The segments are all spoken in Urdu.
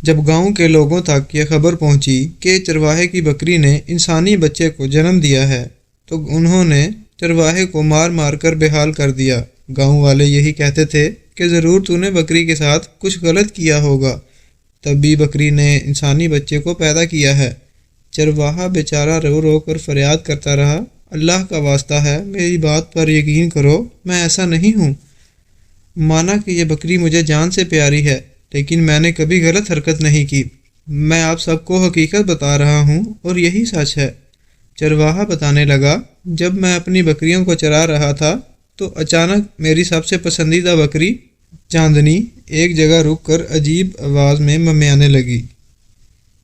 جب گاؤں کے لوگوں تک یہ خبر پہنچی کہ چرواہے کی بکری نے انسانی بچے کو جنم دیا ہے تو انہوں نے چرواہے کو مار مار کر بے حال کر دیا۔ گاؤں والے یہی کہتے تھے کہ ضرور تو نے بکری کے ساتھ کچھ غلط کیا ہوگا، تبھی بکری نے انسانی بچے کو پیدا کیا ہے۔ چرواہا بیچارہ رو رو کر فریاد کرتا رہا، اللہ کا واسطہ ہے میری بات پر یقین کرو، میں ایسا نہیں ہوں۔ مانا کہ یہ بکری مجھے جان سے پیاری ہے، لیکن میں نے کبھی غلط حرکت نہیں کی۔ میں آپ سب کو حقیقت بتا رہا ہوں اور یہی سچ ہے۔ چرواہا بتانے لگا، جب میں اپنی بکریوں کو چرا رہا تھا تو اچانک میری سب سے پسندیدہ بکری چاندنی ایک جگہ رک کر عجیب آواز میں ممیانے لگی۔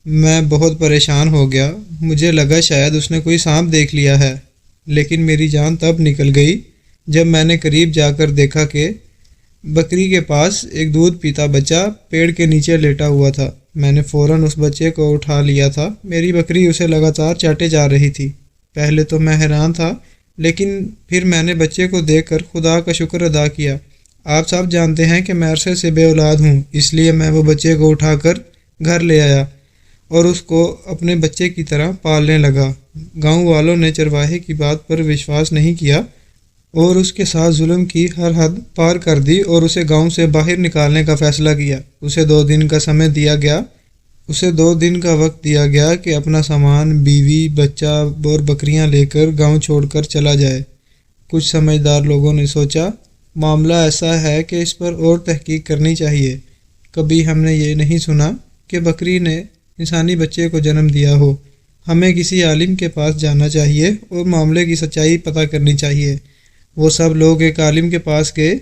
میں بہت پریشان ہو گیا، مجھے لگا شاید اس نے کوئی سانپ دیکھ لیا ہے، لیکن میری جان تب نکل گئی جب میں نے قریب جا کر دیکھا کہ بکری کے پاس ایک دودھ پیتا بچہ پیڑ کے نیچے لیٹا ہوا تھا۔ میں نے فوراً اس بچے کو اٹھا لیا تھا۔ میری بکری اسے لگاتار چاٹے جا رہی تھی۔ پہلے تو میں حیران تھا، لیکن پھر میں نے بچے کو دیکھ کر خدا کا شکر ادا کیا۔ آپ سب جانتے ہیں کہ میں عرصے سے بے اولاد ہوں، اس لیے میں وہ بچے کو اٹھا کر گھر لے آیا اور اس کو اپنے بچے کی طرح پالنے لگا۔ گاؤں والوں نے چرواہے کی بات پر وشواس نہیں کیا اور اس کے ساتھ ظلم کی ہر حد پار کر دی اور اسے گاؤں سے باہر نکالنے کا فیصلہ کیا۔ اسے 2 دن کا سمے دیا گیا۔ اسے 2 دن کا وقت دیا گیا کہ اپنا سامان، بیوی، بچہ اور بکریاں لے کر گاؤں چھوڑ کر چلا جائے۔ کچھ سمجھدار لوگوں نے سوچا، معاملہ ایسا ہے کہ اس پر اور تحقیق کرنی چاہیے۔ کبھی ہم نے یہ نہیں سنا کہ بکری نے انسانی بچے کو جنم دیا ہو۔ ہمیں کسی عالم کے پاس جانا چاہیے اور معاملے کی سچائی پتہ کرنی چاہیے۔ وہ سب لوگ ایک عالم کے پاس گئے۔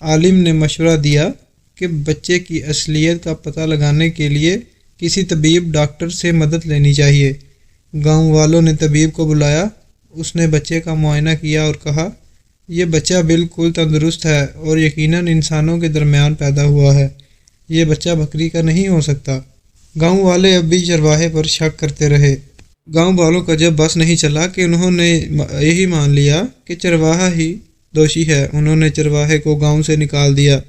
عالم نے مشورہ دیا کہ بچے کی اصلیت کا پتہ لگانے کے لیے کسی طبیب ڈاکٹر سے مدد لینی چاہیے۔ گاؤں والوں نے طبیب کو بلایا۔ اس نے بچے کا معائنہ کیا اور کہا، یہ بچہ بالکل تندرست ہے اور یقیناً انسانوں کے درمیان پیدا ہوا ہے۔ یہ بچہ بکری کا نہیں ہو سکتا۔ گاؤں والے اب بھی چرواہے پر شک کرتے رہے۔ گاؤں والوں کا جب بس نہیں چلا کہ انہوں نے یہی مان لیا کہ چرواہا ہی دوشی ہے، انہوں نے چرواہے کو گاؤں سے نکال دیا۔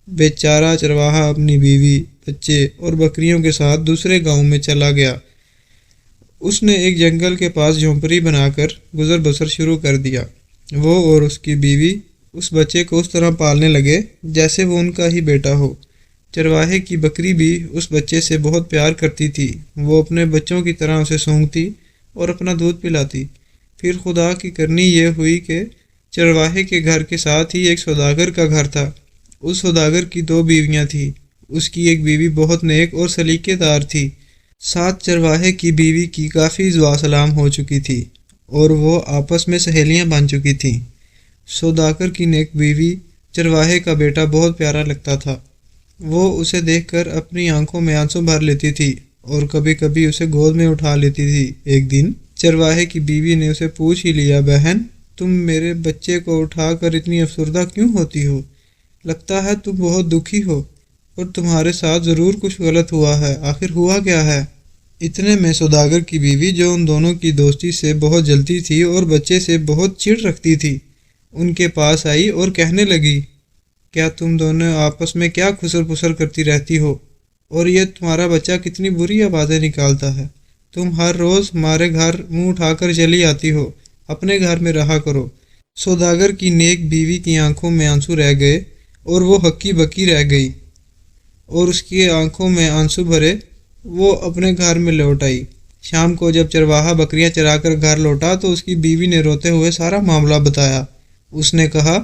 بیچارہ چرواہا اپنی بیوی، بچے اور بکریوں کے ساتھ دوسرے گاؤں میں چلا گیا۔ اس نے ایک جنگل کے پاس جھونپڑی بنا کر گزر بسر شروع کر دیا۔ وہ اور اس کی بیوی اس بچے کو اس طرح پالنے لگے جیسے وہ ان کا ہی بیٹا ہو۔ چرواہے کی بکری بھی اس بچے سے بہت پیار کرتی تھی۔ وہ اپنے بچوں کی طرح اسے سونگتی اور اپنا دودھ پلاتی۔ پھر خدا کی کرنی یہ ہوئی کہ چرواہے کے گھر کے ساتھ ہی ایک سوداگر کا گھر تھا۔ اس سوداگر کی 2 بیویاں تھیں۔ اس کی ایک بیوی بہت نیک اور سلیقے دار تھی۔ ساتھ چرواہے کی بیوی کی کافی دعا سلام ہو چکی تھی اور وہ آپس میں سہیلیاں بن چکی تھیں۔ سوداگر کی نیک بیوی چرواہے کا بیٹا بہت پیارا لگتا تھا۔ وہ اسے دیکھ کر اپنی آنکھوں میں آنسو بھر لیتی تھی اور کبھی کبھی اسے گود میں اٹھا لیتی تھی۔ ایک دن چرواہے کی بیوی نے اسے پوچھ ہی لیا، بہن تم میرے بچے کو اٹھا کر اتنی افسردہ کیوں ہوتی ہو؟ لگتا ہے تم بہت دکھی ہو اور تمہارے ساتھ ضرور کچھ غلط ہوا ہے، آخر ہوا کیا ہے؟ اتنے میں سوداگر کی بیوی، جو ان دونوں کی دوستی سے بہت جلتی تھی اور بچے سے بہت چڑ رکھتی تھی، ان کے پاس آئی اور کہنے لگی، کیا تم دونوں آپس میں کیا خسر پسر کرتی رہتی ہو؟ اور یہ تمہارا بچہ کتنی بری آوازیں نکالتا ہے۔ تم ہر روز ہمارے گھر منہ اٹھا کر چلی آتی ہو، اپنے گھر میں رہا کرو۔ سوداگر کی نیک بیوی کی آنکھوں میں آنسو رہ گئے اور وہ ہکی بکی رہ گئی اور اس کی آنکھوں میں آنسو بھرے وہ اپنے گھر میں لوٹ آئی۔ شام کو جب چرواہا بکریاں چرا کر گھر لوٹا تو اس کی بیوی نے روتے ہوئے سارا معاملہ بتایا۔ اس نے کہا،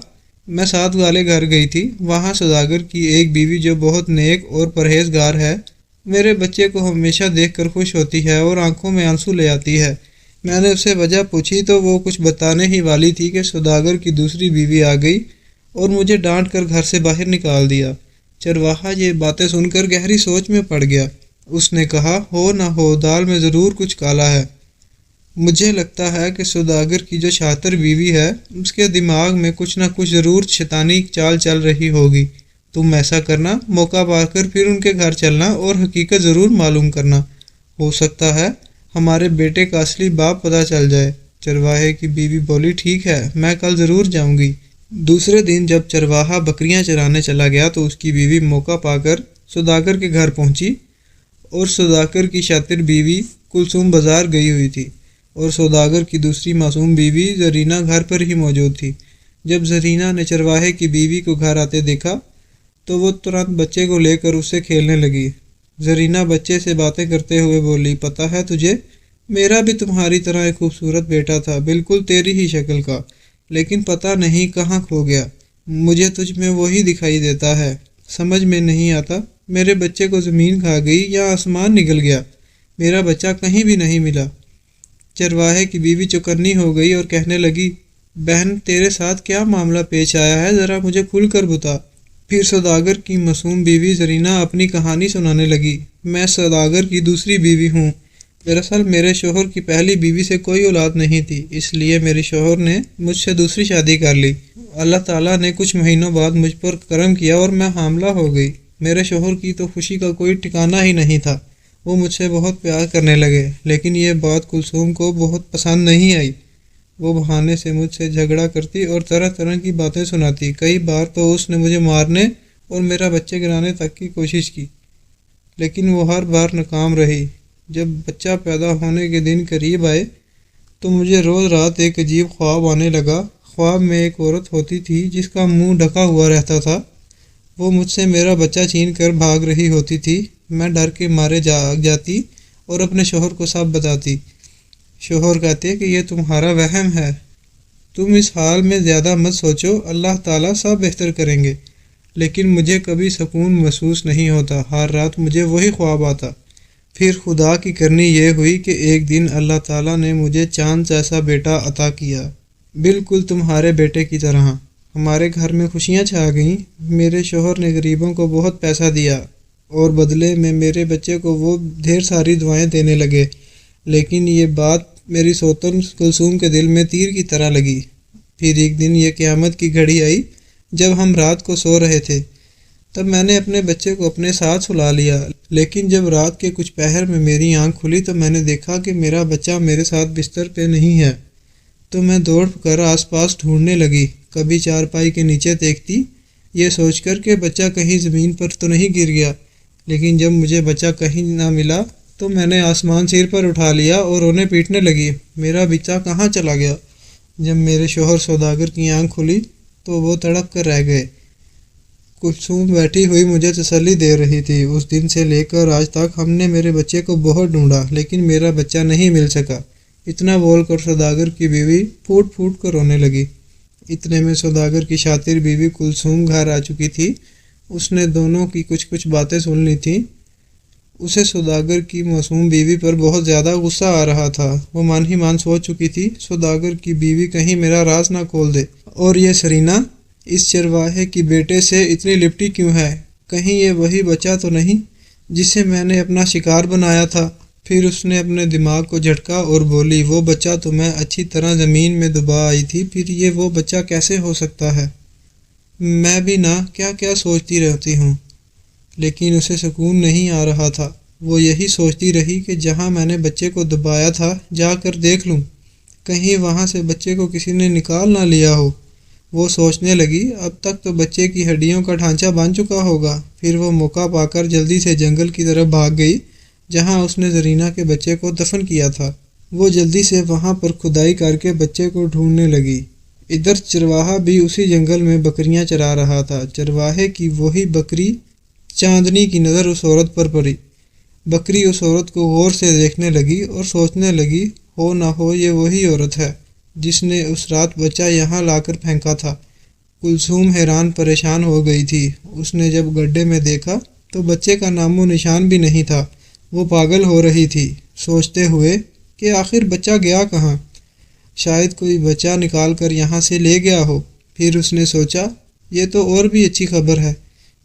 میں ساتھ والے گھر گئی تھی، وہاں سوداگر کی ایک بیوی جو بہت نیک اور پرہیزگار ہے، میرے بچے کو ہمیشہ دیکھ کر خوش ہوتی ہے اور آنکھوں میں آنسو لے آتی ہے۔ میں نے اس سے وجہ پوچھی تو وہ کچھ بتانے ہی والی تھی کہ سوداگر کی دوسری بیوی آ گئی اور مجھے ڈانٹ کر گھر سے باہر نکال دیا۔ چرواہا یہ باتیں سن کر گہری سوچ میں پڑ گیا۔ اس نے کہا، ہو نہ ہو دال میں ضرور کچھ کالا ہے۔ مجھے لگتا ہے کہ سوداگر کی جو شاطر بیوی ہے، اس کے دماغ میں کچھ نہ کچھ ضرور شیطانی چال چل رہی ہوگی۔ تم ایسا کرنا، موقع پا کر پھر ان کے گھر چلنا اور حقیقت ضرور معلوم کرنا۔ ہو سکتا ہے ہمارے بیٹے کا اصلی باپ پتہ چل جائے۔ چرواہے کی بیوی بولی، ٹھیک ہے، میں کل ضرور جاؤں گی۔ دوسرے دن جب چرواہا بکریاں چرانے چلا گیا تو اس کی بیوی موقع پا کر سوداگر کے گھر پہنچی۔ اور سوداگر کی شاطر بیوی کلثوم بازار گئی ہوئی تھی اور سوداگر کی دوسری معصوم بیوی زرینہ گھر پر ہی موجود تھی۔ جب زرینہ نے چرواہے کی بیوی کو گھر آتے دیکھا تو وہ ترنت بچے کو لے کر اس سے کھیلنے لگی۔ زرینہ بچے سے باتیں کرتے ہوئے بولی، پتہ ہے تجھے، میرا بھی تمہاری طرح ایک خوبصورت بیٹا تھا، بالکل تیری ہی شکل کا، لیکن پتہ نہیں کہاں کھو گیا۔ مجھے تجھ میں وہی دکھائی دیتا ہے، سمجھ میں نہیں آتا میرے بچے کو زمین کھا گئی یا آسمان نگل گیا، میرا بچہ کہیں بھی نہیں ملا۔ چرواہے کی بیوی چوکنی ہو گئی اور کہنے لگی، بہن تیرے ساتھ کیا معاملہ پیش آیا ہے، ذرا مجھے کھل کر بتا۔ پھر سوداگر کی معصوم بیوی زرینہ اپنی کہانی سنانے لگی، میں سوداگر کی دوسری بیوی ہوں۔ دراصل میرے شوہر کی پہلی بیوی سے کوئی اولاد نہیں تھی، اس لیے میرے شوہر نے مجھ سے دوسری شادی کر لی۔ اللہ تعالیٰ نے کچھ مہینوں بعد مجھ پر کرم کیا اور میں حاملہ ہو گئی۔ میرے شوہر کی تو خوشی کا کوئی ٹھکانہ ہی نہیں تھا، وہ مجھ سے بہت پیار کرنے لگے، لیکن یہ بات کلثوم کو بہت پسند نہیں آئی۔ وہ بہانے سے مجھ سے جھگڑا کرتی اور طرح طرح کی باتیں سناتی۔ کئی بار تو اس نے مجھے مارنے اور میرا بچہ گرانے تک کی کوشش کی، لیکن وہ ہر بار ناکام رہی۔ جب بچہ پیدا ہونے کے دن قریب آئے تو مجھے روز رات ایک عجیب خواب آنے لگا۔ خواب میں ایک عورت ہوتی تھی جس کا منہ ڈھکا ہوا رہتا تھا، وہ مجھ سے میرا بچہ چھین کر بھاگ رہی ہوتی تھی۔ میں ڈر کے مارے جاگ جاتی اور اپنے شوہر کو سب بتاتی۔ شوہر کہتے کہ یہ تمہارا وہم ہے، تم اس حال میں زیادہ مت سوچو، اللہ تعالیٰ سب بہتر کریں گے۔ لیکن مجھے کبھی سکون محسوس نہیں ہوتا، ہر رات مجھے وہی خواب آتا۔ پھر خدا کی کرنی یہ ہوئی کہ ایک دن اللہ تعالیٰ نے مجھے چاند جیسا بیٹا عطا کیا، بالکل تمہارے بیٹے کی طرح۔ ہمارے گھر میں خوشیاں چھا گئیں۔ میرے شوہر نے غریبوں کو بہت پیسہ دیا اور بدلے میں میرے بچے کو وہ ڈھیر ساری دعائیں دینے لگے، لیکن یہ بات میری سوتن کلثوم کے دل میں تیر کی طرح لگی۔ پھر ایک دن یہ قیامت کی گھڑی آئی جب ہم رات کو سو رہے تھے، تب میں نے اپنے بچے کو اپنے ساتھ سلا لیا، لیکن جب رات کے کچھ پہر میں میری آنکھ کھلی تو میں نے دیکھا کہ میرا بچہ میرے ساتھ بستر پہ نہیں ہے۔ تو میں دوڑ کر آس پاس ڈھونڈنے لگی، کبھی چارپائی کے نیچے دیکھتی یہ سوچ کر کہ بچہ کہیں زمین پر تو نہیں گر گیا، لیکن جب مجھے بچہ کہیں نہ ملا تو میں نے آسمان سر پر اٹھا لیا اور رونے پیٹنے لگی، میرا بچہ کہاں چلا گیا۔ جب میرے شوہر سوداگر کی آنکھ کھلی تو وہ تڑپ کر رہ گئے۔ کلثوم بیٹھی ہوئی مجھے تسلی دے رہی تھی۔ اس دن سے لے کر آج تک ہم نے میرے بچے کو بہت ڈھونڈا، لیکن میرا بچہ نہیں مل سکا۔ اتنا بول کر سوداگر کی بیوی پھوٹ پھوٹ کر رونے لگی۔ اتنے میں سوداگر کی شاطر بیوی کلثوم گھر آ چکی تھی۔ اس نے دونوں کی کچھ باتیں سن لی تھیں۔ اسے سوداگر کی معصوم بیوی پر بہت زیادہ غصہ آ رہا تھا۔ وہ من ہی من سوچ چکی تھی، سوداگر کی بیوی کہیں میرا راز نہ کھول دے، اور یہ سرینہ اس چرواہے کی بیٹے سے اتنی لپٹی کیوں ہے، کہیں یہ وہی بچہ تو نہیں جسے میں نے اپنا شکار بنایا تھا۔ پھر اس نے اپنے دماغ کو جھٹکا اور بولی، وہ بچہ تو میں اچھی طرح زمین میں دبا آئی تھی، پھر یہ وہ بچہ کیسے ہو سکتا ہے؟ میں بھی نہ کیا کیا سوچتی رہتی ہوں، لیکن اسے سکون نہیں آ رہا تھا۔ وہ یہی سوچتی رہی کہ جہاں میں نے بچے کو دبایا تھا جا کر دیکھ لوں، کہیں وہاں سے بچے کو کسی نے نکال نہ لیا ہو۔ وہ سوچنے لگی، اب تک تو بچے کی ہڈیوں کا ڈھانچہ بن چکا ہوگا۔ پھر وہ موقع پا کر جلدی سے جنگل کی طرف بھاگ گئی جہاں اس نے زرینہ کے بچے کو دفن کیا تھا۔ وہ جلدی سے وہاں پر کھدائی کر کے بچے کو ڈھونڈنے لگی۔ ادھر چرواہا بھی اسی جنگل میں بکریاں چرا رہا تھا۔ چرواہے کی وہی بکری چاندنی کی نظر اس عورت پر پڑی۔ بکری اس عورت کو غور سے دیکھنے لگی اور سوچنے لگی، ہو نہ ہو یہ وہی عورت ہے جس نے اس رات بچہ یہاں لا کر پھینکا تھا۔ کلثوم حیران پریشان ہو گئی تھی۔ اس نے جب گڈھے میں دیکھا تو بچے کا نام و نشان بھی نہیں تھا۔ وہ پاگل ہو رہی تھی، سوچتے ہوئے کہ آخر بچہ گیا کہاں، شاید کوئی بچہ نکال کر یہاں سے لے گیا ہو۔ پھر اس نے سوچا، یہ تو اور بھی اچھی خبر ہے،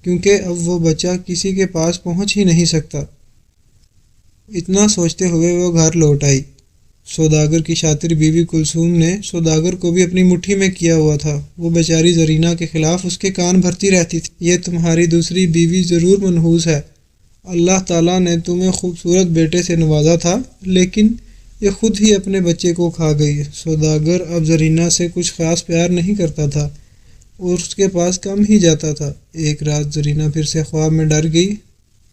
کیونکہ اب وہ بچہ کسی کے پاس پہنچ ہی نہیں سکتا۔ اتنا سوچتے ہوئے وہ گھر لوٹ آئی۔ سوداگر کی شاطر بیوی کلثوم نے سوداگر کو بھی اپنی مٹھی میں کیا ہوا تھا۔ وہ بیچاری زرینہ کے خلاف اس کے کان بھرتی رہتی تھی، یہ تمہاری دوسری بیوی ضرور منحوس ہے، اللہ تعالیٰ نے تمہیں خوبصورت بیٹے سے نوازا تھا، لیکن یہ خود ہی اپنے بچے کو کھا گئی۔ سوداگر اب زرینہ سے کچھ خاص پیار نہیں کرتا تھا اور اس کے پاس کم ہی جاتا تھا۔ ایک رات زرینہ پھر سے خواب میں ڈر گئی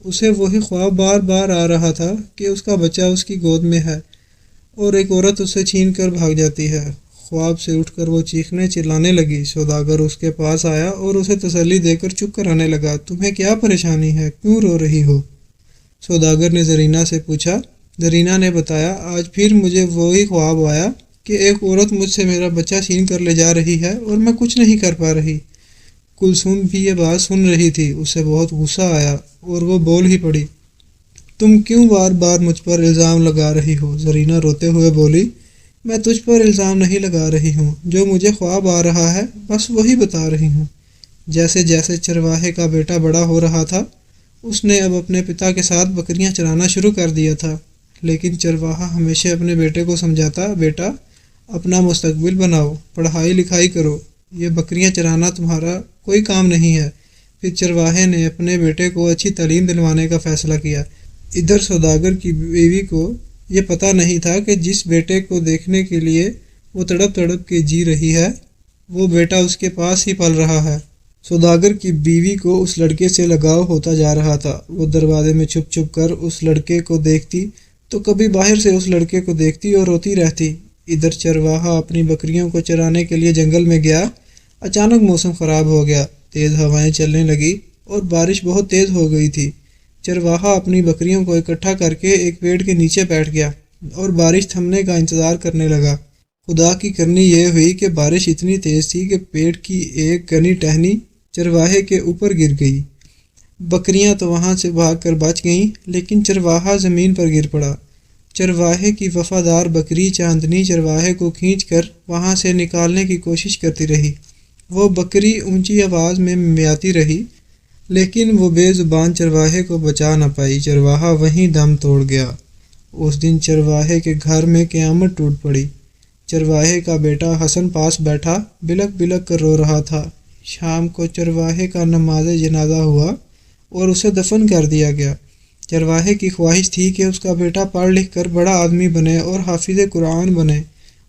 اسے وہی خواب بار بار آ رہا تھا کہ اس کا بچہ اس کی گود میں ہے اور ایک عورت اسے چھین کر بھاگ جاتی ہے۔ خواب سے اٹھ کر وہ چیخنے چلانے لگی۔ سوداگر اس کے پاس آیا اور اسے تسلی دے کر چپ کرانے لگا۔ تمہیں کیا پریشانی ہے؟ کیوں رو رہی ہو؟ سوداگر نے زرینہ سے پوچھا۔ زرینہ نے بتایا، آج پھر مجھے وہی خواب آیا کہ ایک عورت مجھ سے میرا بچہ چھین کر لے جا رہی ہے اور میں کچھ نہیں کر پا رہی۔ کلثوم بھی یہ بات سن رہی تھی۔ اسے بہت غصہ آیا اور وہ بول ہی پڑی، تم کیوں بار بار مجھ پر الزام لگا رہی ہو؟ زرینہ روتے ہوئے بولی، میں تجھ پر الزام نہیں لگا رہی ہوں، جو مجھے خواب آ رہا ہے بس وہی بتا رہی ہوں۔ جیسے جیسے چرواہے کا بیٹا بڑا ہو رہا تھا، اس نے اب اپنے پتا کے ساتھ بکریاں چرانا شروع کر دیا تھا، لیکن چرواہا ہمیشہ اپنے بیٹے کو سمجھاتا، بیٹا اپنا مستقبل بناؤ، پڑھائی لکھائی کرو، یہ بکریاں چرانا تمہارا کوئی کام نہیں ہے۔ پھر چرواہے نے اپنے بیٹے کو اچھی تعلیم دلوانے کا فیصلہ کیا۔ ادھر سوداگر کی بیوی کو یہ پتہ نہیں تھا کہ جس بیٹے کو دیکھنے کے لیے وہ تڑپ تڑپ کے جی رہی ہے، وہ بیٹا اس کے پاس ہی پل رہا ہے۔ سوداگر کی بیوی کو اس لڑکے سے لگاؤ ہوتا جا رہا تھا۔ وہ دروازے میں چھپ چھپ کر اس لڑکے کو دیکھتی تو کبھی باہر سے اس لڑکے کو دیکھتی اور روتی رہتی۔ ادھر چرواہا اپنی بکریوں کو چرانے کے لیے جنگل میں گیا۔ اچانک موسم خراب ہو گیا، تیز ہوائیں چلنے لگی اور بارش بہت تیز ہو گئی تھی۔ چرواہا اپنی بکریوں کو اکٹھا کر کے ایک پیڑ کے نیچے بیٹھ گیا اور بارش تھمنے کا انتظار کرنے لگا۔ خدا کی کرنی یہ ہوئی کہ بارش اتنی تیز تھی کہ پیڑ کی ایک گھنی ٹہنی چرواہے کے اوپر گر گئی۔ بکریاں تو وہاں سے بھاگ کر بچ گئیں، لیکن چرواہا زمین پر گر پڑا۔ چرواہے کی وفادار بکری چاندنی چرواہے کو کھینچ کر وہاں سے نکالنے کی کوشش کرتی رہی۔ وہ بکری اونچی آواز میں میاتی رہی، لیکن وہ بے زبان چرواہے کو بچا نہ پائی۔ چرواہا وہیں دم توڑ گیا۔ اس دن چرواہے کے گھر میں قیامت ٹوٹ پڑی۔ چرواہے کا بیٹا حسن پاس بیٹھا بلک بلک کر رو رہا تھا۔ شام کو چرواہے کا نماز جنازہ ہوا اور اسے دفن کر دیا گیا۔ چرواہے کی خواہش تھی کہ اس کا بیٹا پڑھ لکھ کر بڑا آدمی بنے اور حافظ قرآن بنے۔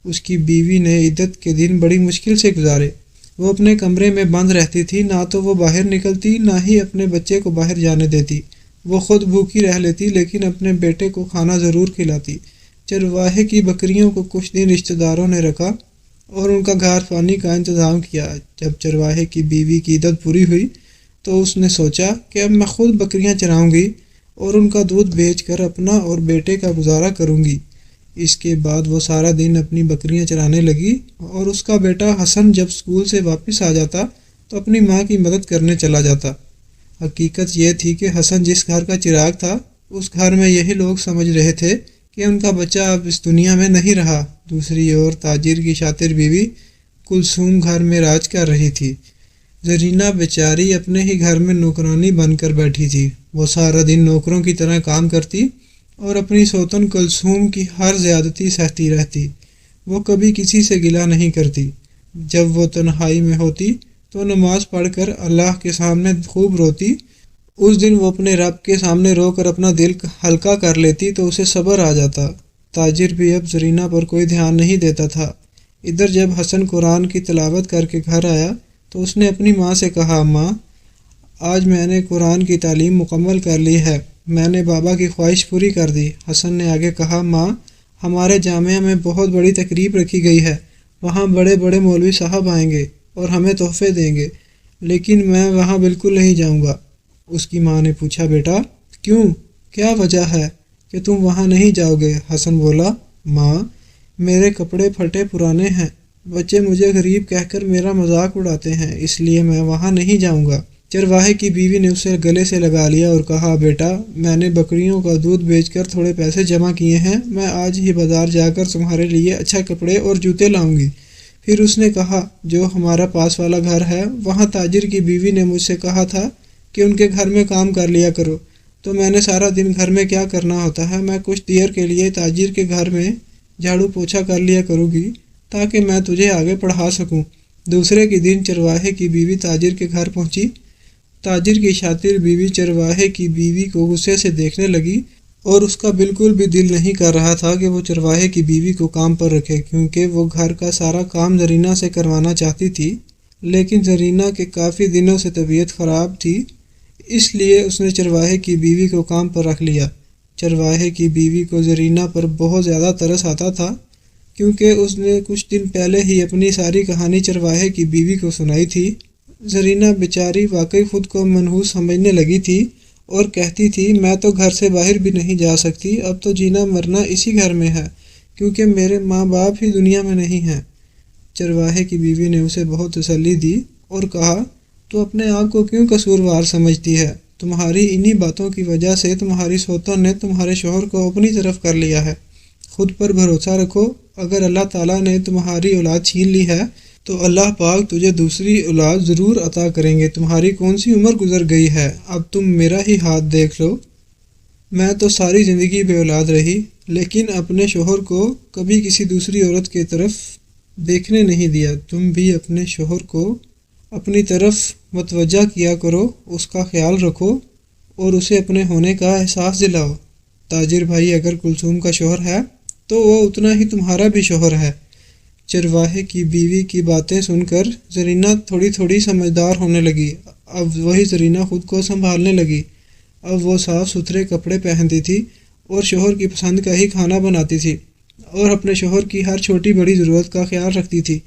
اس کی بیوی نے عدت کے دن بڑی مشکل سے گزارے۔ وہ اپنے کمرے میں بند رہتی تھی، نہ تو وہ باہر نکلتی نہ ہی اپنے بچے کو باہر جانے دیتی۔ وہ خود بھوکی رہ لیتی لیکن اپنے بیٹے کو کھانا ضرور کھلاتی۔ چرواہے کی بکریوں کو کچھ دن رشتہ داروں نے رکھا اور ان کا گھر پانی کا انتظام کیا۔ جب چرواہے کی بیوی کی عدت پوری ہوئی تو اس نے سوچا کہ اب میں خود بکریاں چراؤں گی اور ان کا دودھ بیچ کر اپنا اور بیٹے کا گزارا کروں گی۔ اس کے بعد وہ سارا دن اپنی بکریاں چرانے لگی اور اس کا بیٹا حسن جب اسکول سے واپس آ جاتا تو اپنی ماں کی مدد کرنے چلا جاتا۔ حقیقت یہ تھی کہ حسن جس گھر کا چراغ تھا، اس گھر میں یہی لوگ سمجھ رہے تھے کہ ان کا بچہ اب اس دنیا میں نہیں رہا۔ دوسری اور تاجر کی شاطر بیوی کلثوم گھر میں راج کر رہی تھی۔ زرینہ بیچاری اپنے ہی گھر میں نوکرانی بن کر بیٹھی تھی۔ وہ سارا دن نوکروں کی طرح کام کرتی اور اپنی سوتن کلثوم کی ہر زیادتی سہتی رہتی۔ وہ کبھی کسی سے گلہ نہیں کرتی۔ جب وہ تنہائی میں ہوتی تو نماز پڑھ کر اللہ کے سامنے خوب روتی۔ اس دن وہ اپنے رب کے سامنے رو کر اپنا دل ہلکا کر لیتی تو اسے صبر آ جاتا۔ تاجر بھی اب زرینہ پر کوئی دھیان نہیں دیتا تھا۔ ادھر جب حسن قرآن کی تلاوت کر کے گھر آیا تو اس نے اپنی ماں سے کہا، ماں آج میں نے قرآن کی تعلیم مکمل کر لی ہے، میں نے بابا کی خواہش پوری کر دی۔ حسن نے آگے کہا، ماں ہمارے جامعہ میں بہت بڑی تقریب رکھی گئی ہے، وہاں بڑے بڑے مولوی صاحب آئیں گے اور ہمیں تحفے دیں گے، لیکن میں وہاں بالکل نہیں جاؤں گا۔ اس کی ماں نے پوچھا، بیٹا کیوں؟ کیا وجہ ہے کہ تم وہاں نہیں جاؤ گے؟ حسن بولا، ماں میرے کپڑے پھٹے پرانے ہیں، بچے مجھے غریب کہہ کر میرا مذاق اڑاتے ہیں، اس لیے میں وہاں نہیں جاؤں گا۔ چرواہے کی بیوی نے اسے گلے سے لگا لیا اور کہا، بیٹا میں نے بکریوں کا دودھ بیچ کر تھوڑے پیسے جمع کیے ہیں، میں آج ہی بازار جا کر تمہارے لیے اچھا کپڑے اور جوتے لاؤں گی۔ پھر اس نے کہا، جو ہمارا پاس والا گھر ہے وہاں تاجر کی بیوی نے مجھ سے کہا تھا کہ ان کے گھر میں کام کر لیا کرو، تو میں نے سارا دن گھر میں کیا کرنا ہوتا ہے، میں کچھ دیر کے لیے تاجر کے گھر میں جھاڑو پوچھا کر لیا کروں گی تاکہ میں تجھے آگے پڑھا سکوں۔ دوسرے کے دن چرواہے کی بیوی تاجر کے گھر پہنچی۔ تاجر کی شاطر بیوی چرواہے کی بیوی کو غصے سے دیکھنے لگی اور اس کا بالکل بھی دل نہیں کر رہا تھا کہ وہ چرواہے کی بیوی کو کام پر رکھے، کیونکہ وہ گھر کا سارا کام زرینہ سے کروانا چاہتی تھی، لیکن زرینہ کے کافی دنوں سے طبیعت خراب تھی، اس لیے اس نے چرواہے کی بیوی کو کام پر رکھ لیا۔ چرواہے کی بیوی کو زرینہ پر بہت زیادہ ترس آتا تھا، کیونکہ اس نے کچھ دن پہلے ہی اپنی ساری کہانی چرواہے کی بیوی کو سنائی تھی۔ زرینہ بیچاری واقعی خود کو منحوس سمجھنے لگی تھی اور کہتی تھی، میں تو گھر سے باہر بھی نہیں جا سکتی، اب تو جینا مرنا اسی گھر میں ہے، کیونکہ میرے ماں باپ ہی دنیا میں نہیں ہیں۔ چرواہے کی بیوی نے اسے بہت تسلی دی اور کہا، تو اپنے آپ کو کیوں قصوروار سمجھتی ہے؟ تمہاری انہی باتوں کی وجہ سے تمہاری صوتوں نے تمہارے شوہر کو اپنی طرف کر لیا ہے۔ خود پر بھروسہ رکھو، اگر اللہ تعالیٰ نے تمہاری اولاد چھین لی ہے تو اللہ پاک تجھے دوسری اولاد ضرور عطا کریں گے۔ تمہاری کون سی عمر گزر گئی ہے، اب تم میرا ہی ہاتھ دیکھ لو۔ میں تو ساری زندگی بے اولاد رہی، لیکن اپنے شوہر کو کبھی کسی دوسری عورت کی طرف دیکھنے نہیں دیا۔ تم بھی اپنے شوہر کو اپنی طرف متوجہ کیا کرو، اس کا خیال رکھو اور اسے اپنے ہونے کا احساس دلاؤ۔ تاجر بھائی، اگر کلثوم کا شوہر ہے تو وہ اتنا ہی تمہارا بھی شوہر ہے۔ چرواہے کی بیوی کی باتیں سن کر زرینہ تھوڑی تھوڑی سمجھدار ہونے لگی۔ اب وہی زرینہ خود کو سنبھالنے لگی۔ اب وہ صاف ستھرے کپڑے پہنتی تھی اور شوہر کی پسند کا ہی کھانا بناتی تھی اور اپنے شوہر کی ہر چھوٹی بڑی ضرورت کا خیال رکھتی تھی۔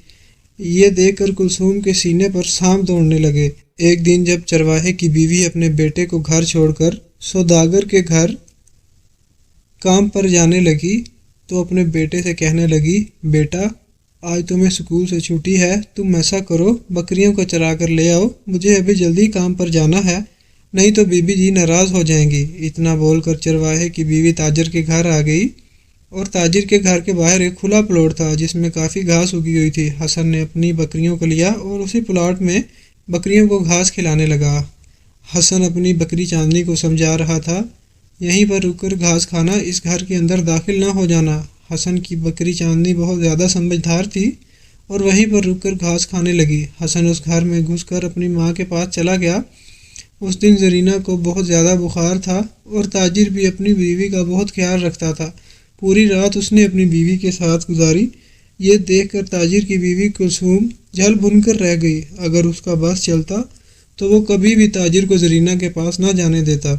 یہ دیکھ کر کلثوم کے سینے پر سانپ دوڑنے لگے۔ ایک دن جب چرواہے کی بیوی اپنے بیٹے کو گھر چھوڑ کر سوداگر کے گھر کام پر جانے لگی تو اپنے بیٹے سے کہنے لگی، بیٹا آج تمہیں سکول سے چھٹی ہے، تم ایسا کرو بکریوں کو چرا کر لے آؤ، مجھے ابھی جلدی کام پر جانا ہے، نہیں تو بی بی جی ناراض ہو جائیں گی۔ اتنا بول کر چرواہے کی بیوی تاجر کے گھر آ گئی اور تاجر کے گھر کے باہر ایک کھلا پلاٹ تھا جس میں کافی گھاس اگی ہوئی تھی۔ حسن نے اپنی بکریوں کو لیا اور اسی پلاٹ میں بکریوں کو گھاس کھلانے لگا۔ حسن اپنی بکری چاندنی کو سمجھا رہا تھا، یہیں پر رک کر گھاس کھانا، اس گھر کے اندر داخل نہ ہو جانا۔ حسن کی بکری چاندنی بہت زیادہ سمجھدار تھی اور وہیں پر رک کر گھاس کھانے لگی۔ حسن اس گھر میں گھس کر اپنی ماں کے پاس چلا گیا۔ اس دن زرینہ کو بہت زیادہ بخار تھا اور تاجر بھی اپنی بیوی کا بہت خیال رکھتا تھا۔ پوری رات اس نے اپنی بیوی کے ساتھ گزاری۔ یہ دیکھ کر تاجر کی بیوی کلثوم جل بھن کر رہ گئی۔ اگر اس کا بس چلتا تو وہ کبھی بھی تاجر کو زرینہ کے پاس نہ جانے دیتا۔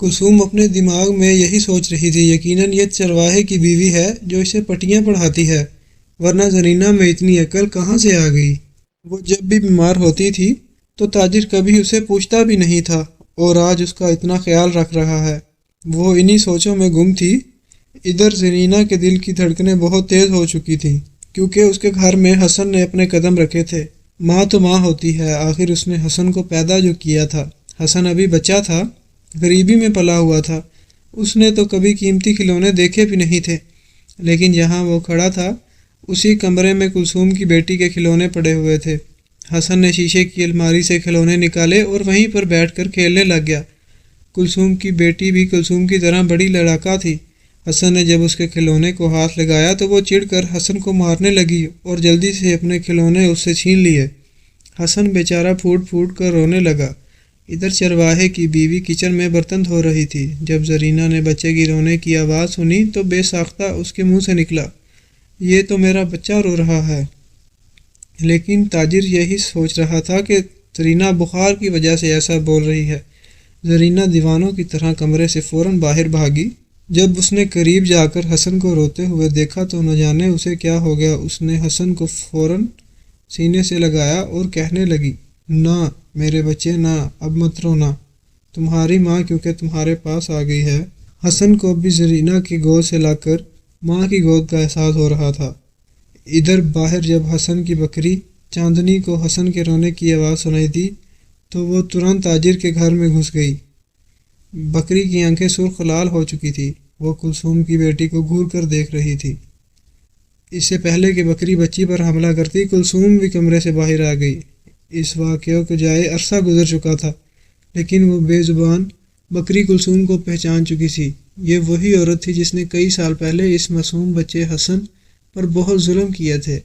کلثوم اپنے دماغ میں یہی سوچ رہی تھی، یقیناً یہ چرواہے کی بیوی ہے جو اسے پٹیاں پڑھاتی ہے، ورنہ زرینہ میں اتنی عقل کہاں سے آ گئی؟ وہ جب بھی بیمار ہوتی تھی تو تاجر کبھی اسے پوچھتا بھی نہیں تھا اور آج اس کا اتنا خیال رکھ رہا ہے۔ وہ انہی سوچوں میں گم تھی۔ ادھر زرینہ کے دل کی دھڑکنیں بہت تیز ہو چکی تھیں، کیونکہ اس کے گھر میں حسن نے اپنے قدم رکھے تھے۔ ماں تو ماں ہوتی ہے، آخر اس نے حسن کو پیدا جو کیا تھا۔ حسن ابھی بچہ تھا، غریبی میں پلا ہوا تھا، اس نے تو کبھی قیمتی کھلونے دیکھے بھی نہیں تھے، لیکن جہاں وہ کھڑا تھا اسی کمرے میں کلثوم کی بیٹی کے کھلونے پڑے ہوئے تھے۔ حسن نے شیشے کی الماری سے کھلونے نکالے اور وہیں پر بیٹھ کر کھیلنے لگ گیا۔ کلثوم کی بیٹی بھی کلثوم کی طرح بڑی لڑاکا تھی۔ حسن نے جب اس کے کھلونے کو ہاتھ لگایا تو وہ چڑ کر حسن کو مارنے لگی اور جلدی سے اپنے کھلونے اس سے چھین لیے۔ حسن بیچارہ پھوٹ پھوٹ کر رونے لگا۔ ادھر چرواہے کی بیوی کچن میں برتن دھو رہی تھی۔ جب زرینہ نے بچے کی رونے کی آواز سنی تو بے ساختہ اس کے منہ سے نکلا، یہ تو میرا بچہ رو رہا ہے۔ لیکن تاجر یہی سوچ رہا تھا کہ زرینہ بخار کی وجہ سے ایسا بول رہی ہے۔ زرینہ دیوانوں کی طرح کمرے سے فوراً باہر بھاگی۔ جب اس نے قریب جا کر حسن کو روتے ہوئے دیکھا تو نہ جانے اسے کیا ہو گیا۔ اس نے حسن کو فوراً سینے سے لگایا اور کہنے لگی، نہ میرے بچے، نہ، اب مت رونا، تمہاری ماں کیونکہ تمہارے پاس آ گئی ہے۔ حسن کو بھی زرینہ کی گود سے لا کر ماں کی گود کا احساس ہو رہا تھا۔ ادھر باہر جب حسن کی بکری چاندنی کو حسن کے رونے کی آواز سنائی دی تو وہ ترنت تاجر کے گھر میں گھس گئی۔ بکری کی آنکھیں سرخ لال ہو چکی تھی، وہ کلثوم کی بیٹی کو گھور کر دیکھ رہی تھی۔ اس سے پہلے کہ بکری بچی پر حملہ کرتی، کلثوم بھی کمرے سے باہر آ گئی۔ اس واقعے کو جائے عرصہ گزر چکا تھا، لیکن وہ بے زبان بکری کلثوم کو پہچان چکی تھی۔ یہ وہی عورت تھی جس نے کئی سال پہلے اس معصوم بچے حسن پر بہت ظلم کیے تھے۔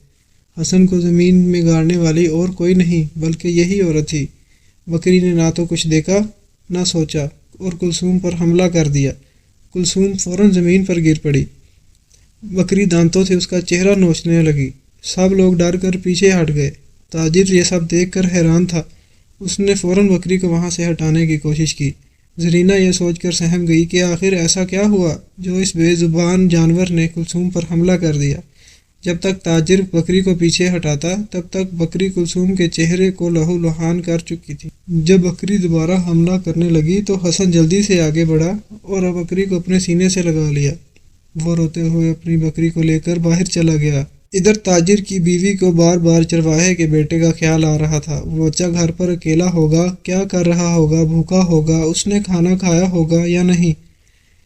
حسن کو زمین میں گاڑنے والی اور کوئی نہیں بلکہ یہی عورت تھی۔ بکری نے نہ تو کچھ دیکھا نہ سوچا اور کلثوم پر حملہ کر دیا۔ کلثوم فوراً زمین پر گر پڑی۔ بکری دانتوں سے اس کا چہرہ نوچنے لگی۔ سب لوگ ڈر کر پیچھے ہٹ گئے۔ تاجر یہ سب دیکھ کر حیران تھا۔ اس نے فوراً بکری کو وہاں سے ہٹانے کی کوشش کی۔ زرینہ یہ سوچ کر سہم گئی کہ آخر ایسا کیا ہوا جو اس بے زبان جانور نے کلثوم پر حملہ کر دیا۔ جب تک تاجر بکری کو پیچھے ہٹاتا تب تک بکری کلثوم کے چہرے کو لہو لہان کر چکی تھی۔ جب بکری دوبارہ حملہ کرنے لگی تو حسن جلدی سے آگے بڑھا اور بکری کو اپنے سینے سے لگا لیا۔ وہ روتے ہوئے اپنی بکری کو لے کر باہر چلا گیا۔ ادھر تاجر کی بیوی کو بار بار چرواہے کے بیٹے کا خیال آ رہا تھا۔ وہ بچہ گھر پر اکیلا ہوگا، کیا کر رہا ہوگا، بھوکا ہوگا، اس نے کھانا کھایا ہوگا یا نہیں۔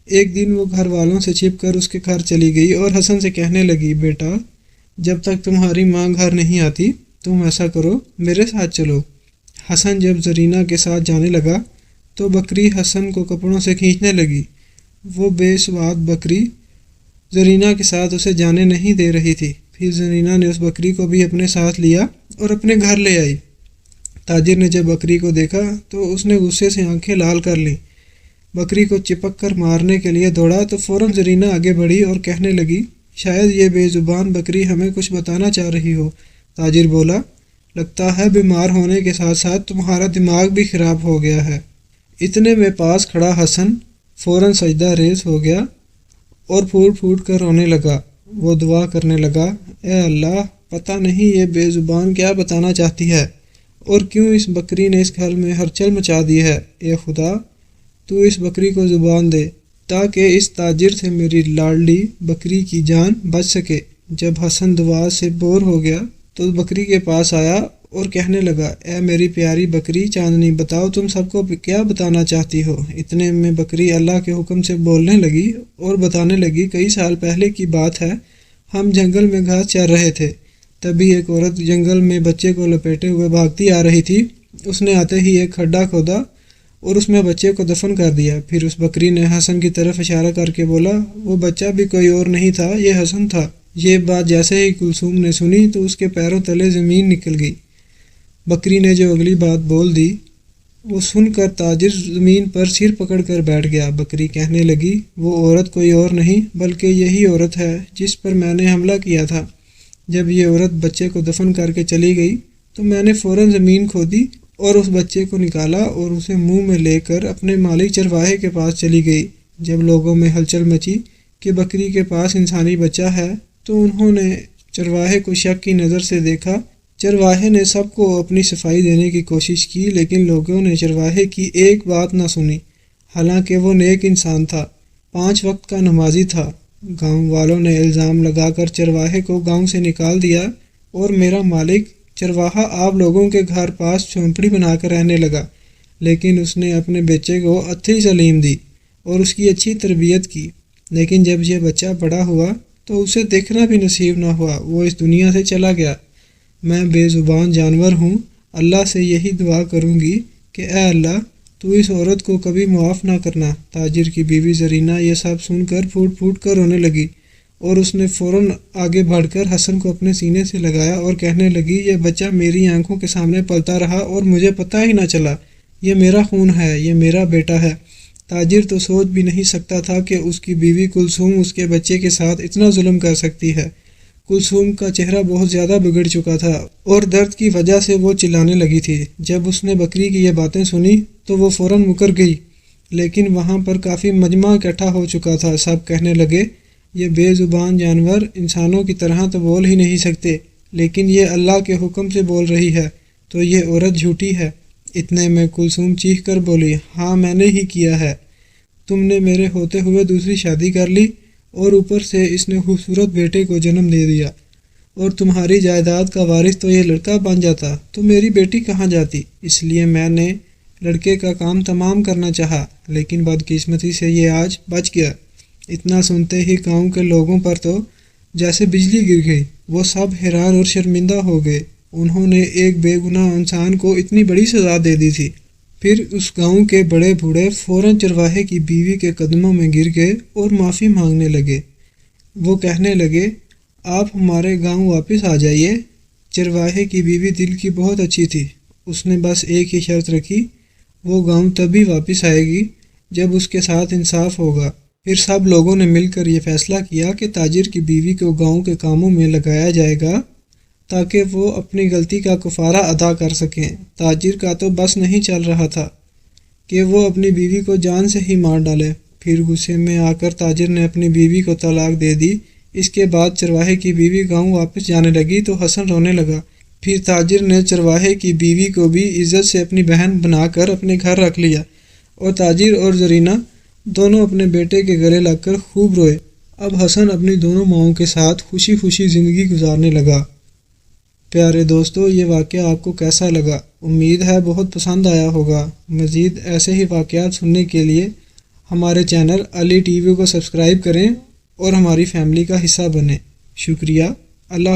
ایک دن وہ گھر والوں سے چھپ کر اس کے گھر چلی گئی اور حسن سے کہنے لگی، بیٹا جب تک تمہاری ماں گھر نہیں آتی تم ایسا کرو، میرے ساتھ چلو۔ حسن جب زرینہ کے ساتھ جانے لگا تو بکری حسن کو کپڑوں سے کھینچنے لگی۔ وہ بے سواد بکری زرینہ کے ساتھ اسے جانے نہیں دے رہی تھی۔ پھر زرینہ نے اس بکری کو بھی اپنے ساتھ لیا اور اپنے گھر لے آئی۔ تاجر نے جب بکری کو دیکھا تو اس نے غصے سے آنکھیں لال کر لیں۔ بکری کو چپک کر مارنے کے لیے دوڑا تو فوراً زرینہ آگے بڑھی اور کہنے لگی، شاید یہ بے زبان بکری ہمیں کچھ بتانا چاہ رہی ہو۔ تاجر بولا، لگتا ہے بیمار ہونے کے ساتھ ساتھ تمہارا دماغ بھی خراب ہو گیا ہے۔ اتنے میں پاس کھڑا حسن فوراً سجدہ ریز ہو گیا اور پھوٹ پھوٹ کر رونے لگا۔ وہ دعا کرنے لگا، اے اللہ، پتہ نہیں یہ بے زبان کیا بتانا چاہتی ہے اور کیوں اس بکری نے اس گھر میں ہلچل مچا دی ہے۔ اے خدا، تو اس بکری کو زبان دے تاکہ اس تاجر سے میری لاڈلی بکری کی جان بچ سکے۔ جب حسن دعا سے بور ہو گیا تو بکری کے پاس آیا اور کہنے لگا، اے میری پیاری بکری چاندنی، بتاؤ تم سب کو کیا بتانا چاہتی ہو۔ اتنے میں بکری اللہ کے حکم سے بولنے لگی اور بتانے لگی، کئی سال پہلے کی بات ہے، ہم جنگل میں گھاس چر رہے تھے، تبھی ایک عورت جنگل میں بچے کو لپیٹے ہوئے بھاگتی آ رہی تھی۔ اس نے آتے ہی ایک کھڈا کھودا اور اس میں بچے کو دفن کر دیا۔ پھر اس بکری نے حسن کی طرف اشارہ کر کے بولا، وہ بچہ بھی کوئی اور نہیں تھا، یہ حسن تھا۔ یہ بات جیسے ہی کلثوم نے سنی تو اس کے پیروں تلے زمین نکل گئی۔ بکری نے جو اگلی بات بول دی وہ سن کر تاجر زمین پر سر پکڑ کر بیٹھ گیا۔ بکری کہنے لگی، وہ عورت کوئی اور نہیں بلکہ یہی عورت ہے جس پر میں نے حملہ کیا تھا۔ جب یہ عورت بچے کو دفن کر کے چلی گئی تو میں نے فوراً زمین کھودی اور اس بچے کو نکالا اور اسے منہ میں لے کر اپنے مالک چرواہے کے پاس چلی گئی۔ جب لوگوں میں ہلچل مچی کہ بکری کے پاس انسانی بچہ ہے تو انہوں نے چرواہے کو شک کی نظر سے دیکھا۔ چرواہے نے سب کو اپنی صفائی دینے کی کوشش کی لیکن لوگوں نے چرواہے کی ایک بات نہ سنی، حالانکہ وہ نیک انسان تھا، 5 وقت کا نمازی تھا۔ گاؤں والوں نے الزام لگا کر چرواہے کو گاؤں سے نکال دیا اور میرا مالک چرواہا آپ لوگوں کے گھر پاس جھونپڑی بنا کر رہنے لگا، لیکن اس نے اپنے بچے کو اچھی تعلیم دی اور اس کی اچھی تربیت کی۔ لیکن جب یہ بچہ بڑا ہوا تو اسے دیکھنا بھی نصیب نہ ہوا، وہ اس دنیا سے چلا گیا۔ میں بے زبان جانور ہوں، اللہ سے یہی دعا کروں گی کہ اے اللہ تو اس عورت کو کبھی معاف نہ کرنا۔ تاجر کی بیوی زرینہ یہ سب سن کر پھوٹ پھوٹ کر رونے لگی اور اس نے فوراً آگے بڑھ کر حسن کو اپنے سینے سے لگایا اور کہنے لگی، یہ بچہ میری آنکھوں کے سامنے پلتا رہا اور مجھے پتہ ہی نہ چلا، یہ میرا خون ہے، یہ میرا بیٹا ہے۔ تاجر تو سوچ بھی نہیں سکتا تھا کہ اس کی بیوی کلثوم اس کے بچے کے ساتھ اتنا ظلم کر سکتی ہے۔ کلثوم کا چہرہ بہت زیادہ بگڑ چکا تھا اور درد کی وجہ سے وہ چلانے لگی تھی۔ جب اس نے بکری کی یہ باتیں سنی تو وہ فوراً مکر گئی، لیکن وہاں پر کافی مجمع اکٹھا ہو چکا تھا۔ سب کہنے لگے، یہ بے زبان جانور انسانوں کی طرح تو بول ہی نہیں سکتے، لیکن یہ اللہ کے حکم سے بول رہی ہے تو یہ عورت جھوٹی ہے۔ اتنے میں کلثوم چیخ کر بولی، ہاں میں نے ہی کیا ہے، تم نے میرے ہوتے ہوئے دوسری شادی کر لی اور اوپر سے اس نے خوبصورت بیٹے کو جنم دے دیا، اور تمہاری جائیداد کا وارث تو یہ لڑکا بن جاتا تو میری بیٹی کہاں جاتی؟ اس لیے میں نے لڑکے کا کام تمام کرنا چاہا، لیکن بدقسمتی سے یہ آج بچ گیا۔ اتنا سنتے ہی گاؤں کے لوگوں پر تو جیسے بجلی گر گئی، وہ سب حیران اور شرمندہ ہو گئے۔ انہوں نے ایک بے گناہ انسان کو اتنی بڑی سزا دے دی تھی۔ پھر اس گاؤں کے بڑے بوڑھے فوراً چرواہے کی بیوی کے قدموں میں گر گئے اور معافی مانگنے لگے۔ وہ کہنے لگے، آپ ہمارے گاؤں واپس آ جائیے۔ چرواہے کی بیوی دل کی بہت اچھی تھی، اس نے بس ایک ہی شرط رکھی، وہ گاؤں تبھی واپس آئے گی جب اس کے ساتھ انصاف ہوگا۔ پھر سب لوگوں نے مل کر یہ فیصلہ کیا کہ تاجر کی بیوی کو گاؤں کے کاموں میں لگایا جائے گا تاکہ وہ اپنی غلطی کا کفارہ ادا کر سکیں۔ تاجر کا تو بس نہیں چل رہا تھا کہ وہ اپنی بیوی کو جان سے ہی مار ڈالے۔ پھر غصے میں آ کر تاجر نے اپنی بیوی کو طلاق دے دی۔ اس کے بعد چرواہے کی بیوی گاؤں واپس جانے لگی تو حسن رونے لگا۔ پھر تاجر نے چرواہے کی بیوی کو بھی عزت سے اپنی بہن بنا کر اپنے گھر رکھ لیا، اور تاجر اور زرینہ دونوں اپنے بیٹے کے گلے لگ کر خوب روئے۔ اب حسن اپنی دونوں ماؤں کے ساتھ خوشی خوشی زندگی گزارنے لگا۔ پیارے دوستو، یہ واقعہ آپ کو کیسا لگا؟ امید ہے بہت پسند آیا ہوگا۔ مزید ایسے ہی واقعات سننے کے لیے ہمارے چینل علی ٹی وی کو سبسکرائب کریں اور ہماری فیملی کا حصہ بنیں۔ شکریہ۔ اللہ